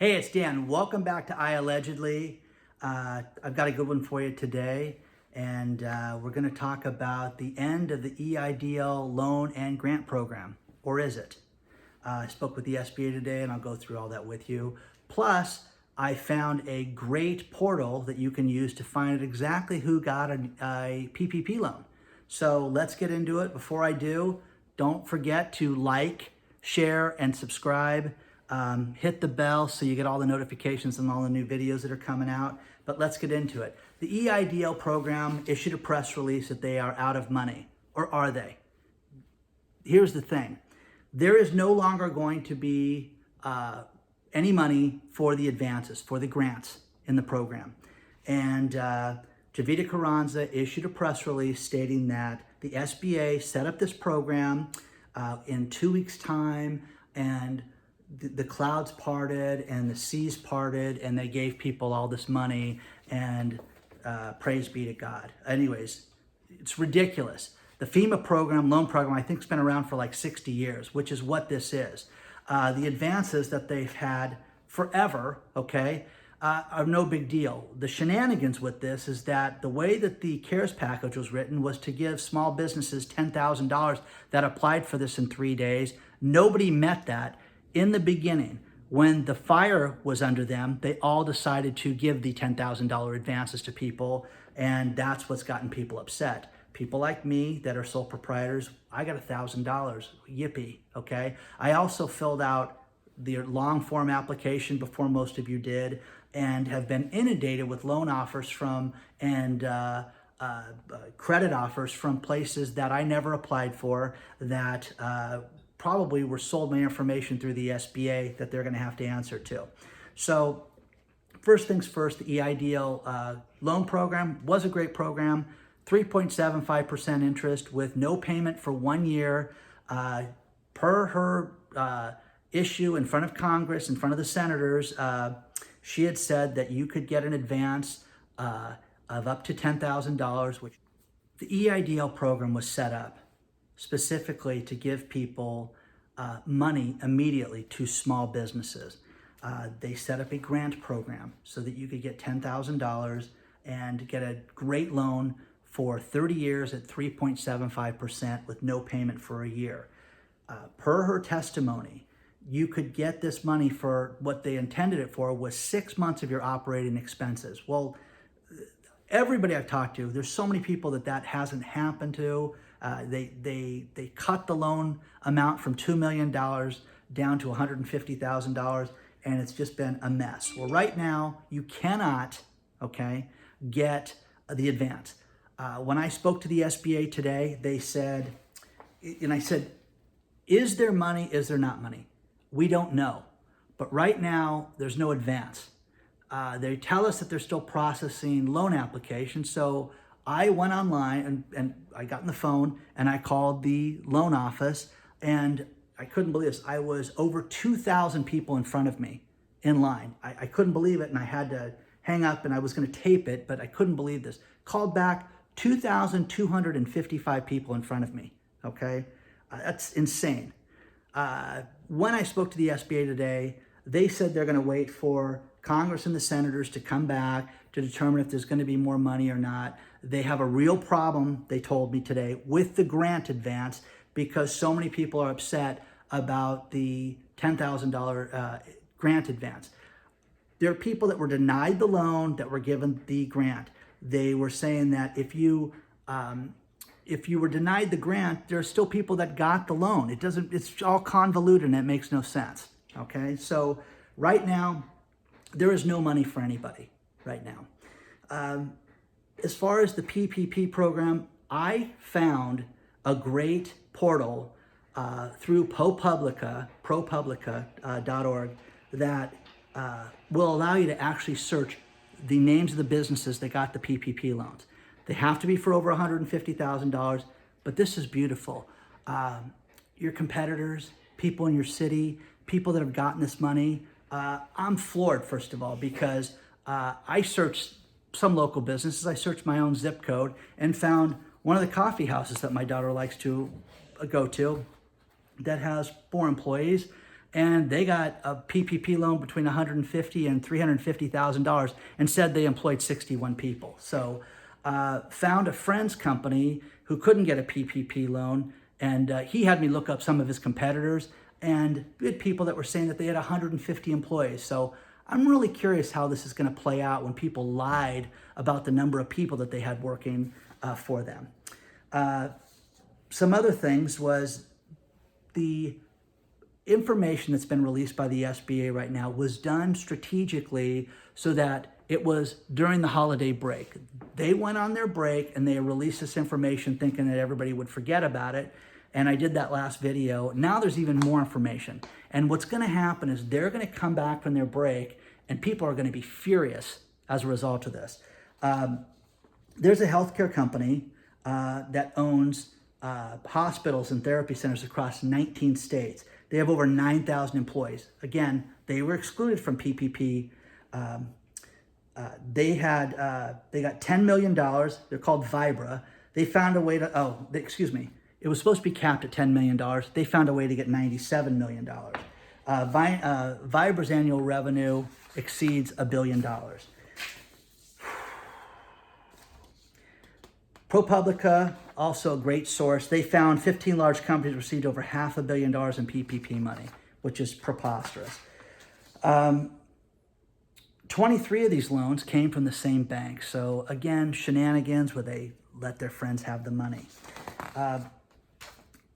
Hey, it's Dan. Welcome back to iAllegedly. I've got a good one for you today, and we're going to talk about the end of the Eidl loan and grant program, or is it? I spoke with the SBA today, and I'll go through all that with you. Plus, I found a great portal that you can use to find exactly who got a PPP loan. So let's get into it. Before I do, don't forget to like, share, and subscribe. Hit the bell so you get all the notifications on all the new videos that are coming out. But let's get into it. The Eidl program issued a press release that they are out of money. Or are they? Here's the thing. There is no longer going to be any money for the advances, for the grants in the program. And Javita Carranza issued a press release stating that the SBA set up this program in 2 weeks' time, and the clouds parted and the seas parted, and they gave people all this money, and praise be to God. Anyways, it's ridiculous. The FEMA program, loan program, I think has been around for like 60 years, which is what this is. The advances that they've had forever, okay, are no big deal. The shenanigans with this is that the way that the CARES package was written was to give small businesses $10,000 that applied for this in 3 days. Nobody met that. In the beginning, when the fire was under them, they all decided to give the $10,000 advances to people, and that's what's gotten people upset. People like me that are sole proprietors, I got $1,000, yippee, okay? I also filled out the long form application before most of you did, and have been inundated with loan offers from and credit offers from places that I never applied for, that probably were sold my information through the SBA that they're going to have to answer to. So first things first, the Eidl loan program was a great program. 3.75% interest with no payment for 1 year. Per her issue in front of Congress, in front of the senators, she had said that you could get an advance of up to $10,000, which the Eidl program was set up specifically to give people money immediately to small businesses. They set up a grant program so that you could get $10,000 and get a great loan for 30 years at 3.75% with no payment for a year. Per her testimony, you could get this money for what they intended it for was 6 months of your operating expenses. Well, everybody I've talked to, there's so many people that hasn't happened to. They cut the loan amount from $2 million down to $150,000, and it's just been a mess. Well, right now, you cannot, okay, get the advance. When I spoke to the SBA today, they said, and I said, is there money, is there not money? We don't know. But right now, there's no advance. They tell us that they're still processing loan applications, so I went online and I got on the phone and I called the loan office, and I couldn't believe this. I was over 2,000 people in front of me in line. I couldn't believe it, and I had to hang up, and I was going to tape it, but I couldn't believe this. Called back, 2,255 people in front of me, okay? That's insane. When I spoke to the SBA today, they said they're going to wait for Congress and the senators to come back to determine if there's going to be more money or not. They have a real problem, they told me today, with the grant advance because so many people are upset about the $10,000 grant advance. There are people that were denied the loan that were given the grant. They were saying that if you were denied the grant, there are still people that got the loan. It's all convoluted and it makes no sense. Okay, so right now, there is no money for anybody right now. As far as the PPP program, I found a great portal through ProPublica.org that will allow you to actually search the names of the businesses that got the PPP loans. They have to be for over $150,000, but this is beautiful. Your competitors, people in your city, people that have gotten this money, I'm floored, first of all, because I searched some local businesses. I searched my own zip code and found one of the coffee houses that my daughter likes to go to that has 4 employees, and they got a PPP loan between $150,000 and $350,000 and said they employed 61 people. So found a friend's company who couldn't get a PPP loan, and he had me look up some of his competitors, and we had people that were saying that they had 150 employees. So I'm really curious how this is going to play out when people lied about the number of people that they had working for them. Some other things was the information that's been released by the SBA right now was done strategically so that it was during the holiday break. They went on their break and they released this information thinking that everybody would forget about it. And I did that last video. Now there's even more information. And what's going to happen is they're going to come back from their break and people are going to be furious as a result of this. There's a healthcare company that owns hospitals and therapy centers across 19 states. They have over 9,000 employees. Again, they were excluded from PPP. They got $10 million. They're called Vibra. They found a way to, it was supposed to be capped at $10 million. They found a way to get $97 million. Vibra's annual revenue exceeds $1 billion. ProPublica, also a great source. They found 15 large companies received over $500 million in PPP money, which is preposterous. 23 of these loans came from the same bank. So again, shenanigans where they let their friends have the money.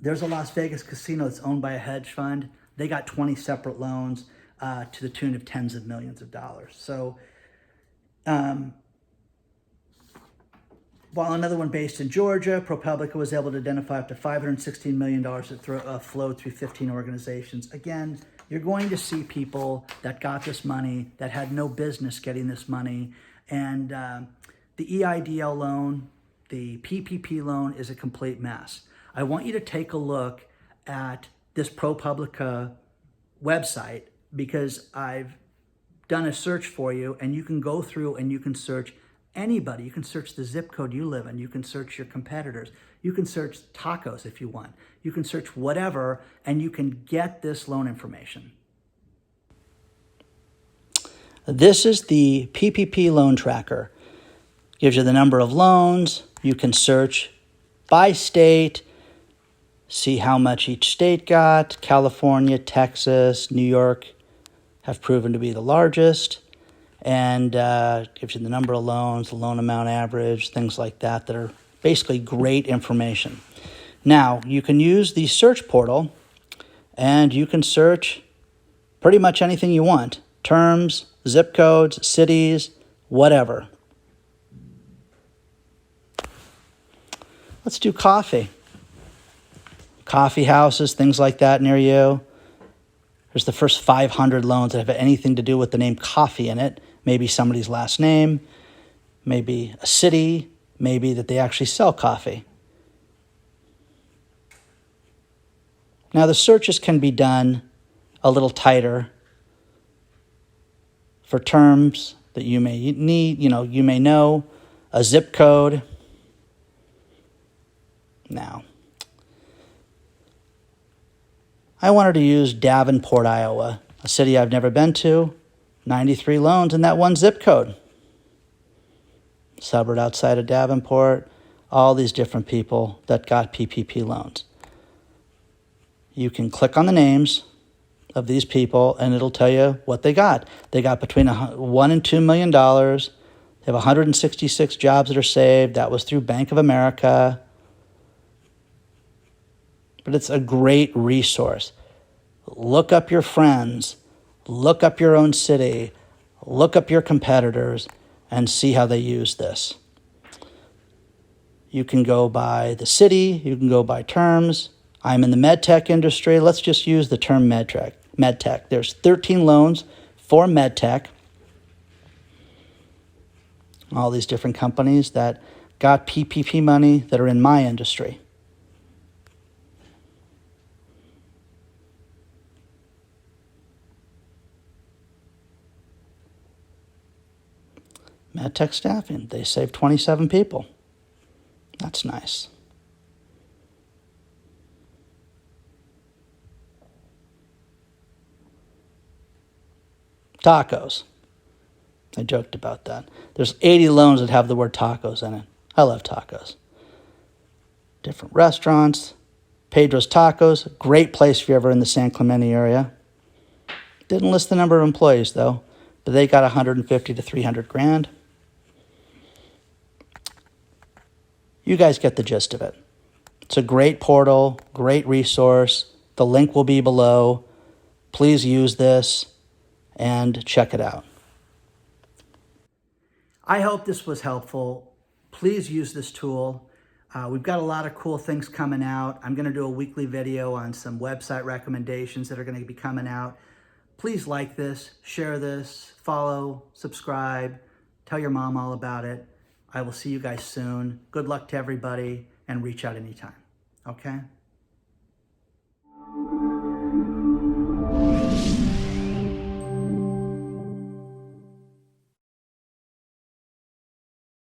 There's a Las Vegas casino that's owned by a hedge fund. They got 20 separate loans to the tune of tens of millions of dollars. So while another one based in Georgia, ProPublica was able to identify up to $516 million that flowed through 15 organizations. Again, you're going to see people that got this money that had no business getting this money. And the EIDL loan, the PPP loan is a complete mess. I want you to take a look at this ProPublica website because I've done a search for you, and you can go through and you can search anybody. You can search the zip code you live in. You can search your competitors. You can search tacos if you want. You can search whatever, and you can get this loan information. This is the PPP loan tracker. Gives you the number of loans. You can search by state, see how much each state got. California, Texas, New York have proven to be the largest. And gives you the number of loans, the loan amount average, things like that are basically great information. Now, you can use the search portal, and you can search pretty much anything you want. Terms, zip codes, cities, whatever. Let's do coffee. Coffee houses, things like that near you. There's the first 500 loans that have anything to do with the name coffee in it. Maybe somebody's last name, maybe a city, maybe that they actually sell coffee. Now the searches can be done a little tighter for terms that you may need, you may know, a zip code. Now, I wanted to use Davenport, Iowa, a city I've never been to. 93 loans in that one zip code. Suburb outside of Davenport, all these different people that got PPP loans. You can click on the names of these people and it'll tell you what they got. They got between $1 and $2 million. They have 166 jobs that are saved. That was through Bank of America. But it's a great resource. Look up your friends. Look up your own city, look up your competitors, and see how they use this. You can go by the city, you can go by terms. I'm in the medtech industry. Let's just use the term medtech. There's 13 loans for medtech. All these different companies that got PPP money that are in my industry. MedTech staffing, they saved 27 people. That's nice. Tacos. I joked about that. There's 80 loans that have the word tacos in it. I love tacos. Different restaurants. Pedro's Tacos, great place if you're ever in the San Clemente area. Didn't list the number of employees though, but they got 150 to 300 grand. You guys get the gist of it. It's a great portal, great resource. The link will be below. Please use this and check it out. I hope this was helpful. Please use this tool. We've got a lot of cool things coming out. I'm going to do a weekly video on some website recommendations that are going to be coming out. Please like this, share this, follow, subscribe, tell your mom all about it. I will see you guys soon. Good luck to everybody, and reach out anytime. Okay?